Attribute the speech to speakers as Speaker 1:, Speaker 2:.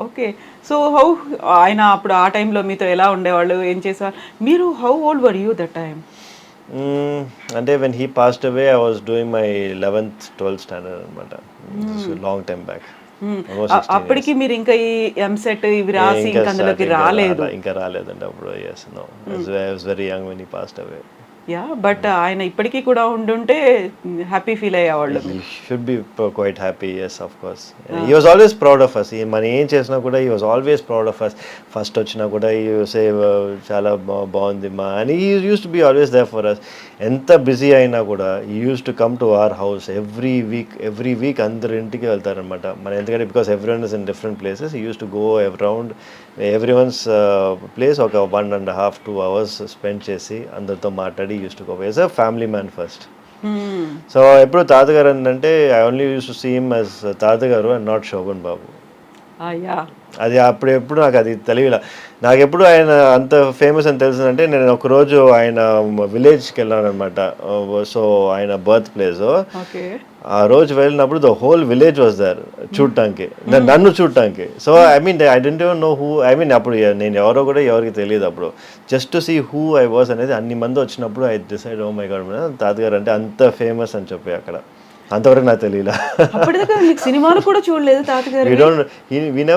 Speaker 1: Okay. So how ఆయన అప్పుడు ఆ టైంలో మీతో ఎలా ఉండేవాళ్ళు? ఏం చేసేవాళ్ళు? మీరు how old were you that time?
Speaker 2: అంటే when he passed away I was doing my 11th 12th standard అనమాట. Long time back, almost 16 years.
Speaker 1: అప్పటికి మీరు ఇంకా ఈ ఎంసెట్ ఇవి రాసి
Speaker 2: ఇంకా
Speaker 1: ఇంక అందులోకి
Speaker 2: స్టార్టింగ్
Speaker 1: రాలేదు.
Speaker 2: ఇంకా రాలేదండి అప్పుడు. Yes, no, I was very young when he passed away.
Speaker 1: But ఆయన ఇప్పటికీ కూడా ఉండుంటే హ్యాపీ ఫీల్ అయ్యేవాళ్ళు
Speaker 2: He
Speaker 1: మీరు.
Speaker 2: should be quite happy, yes, of course. He was always proud of us. మన ఏం చేసినా కూడా he was always proud of us. First వచ్చినా కూడా he would say చాలా బాగుంది మా అని. he used to be always there for us. ఎంత బిజీ అయినా కూడా he used to come to our house every week అందరి ఇంటికి వెళ్తారనమాట. మన ఎందుకంటే because everyone is in different places, he used to go around everyone's place ఒక 1.5 2 hours spend చేసి అందరితో మాట్లాడి used to go as a family man first. So ఎప్పుడు తాతగారు ఏంటంటే I only use to see him as తాతగారు and not Shobhan Babu.
Speaker 1: Yeah
Speaker 2: అది అప్పుడు ఎప్పుడు నాకు అది తెలియలా. నాకు ఎప్పుడు ఆయన అంత ఫేమస్ అని తెలిసిందంటే నేను ఒకరోజు ఆయన విలేజ్కి వెళ్ళాను అనమాట. సో ఆయన బర్త్ ప్లేస్.
Speaker 1: ఓకే.
Speaker 2: ఆ రోజు వెళ్ళినప్పుడు the whole village was there చూడటానికి, నన్ను చూడటానికి. So I mean I don't know who, I mean అప్పుడు నేను ఎవరో కూడా ఎవరికి తెలియదు అప్పుడు. Just to see who I was అనేది అన్ని మంది వచ్చినప్పుడు I decide oh my God తాతగారు అంటే అంత ఫేమస్ అని చెప్పి అక్కడ. అంతవరకు నాకు తెలియలా.
Speaker 1: అప్పటిదాకా మీకు సినిమాలు కూడా చూడలేదు తాతగారు?
Speaker 2: we never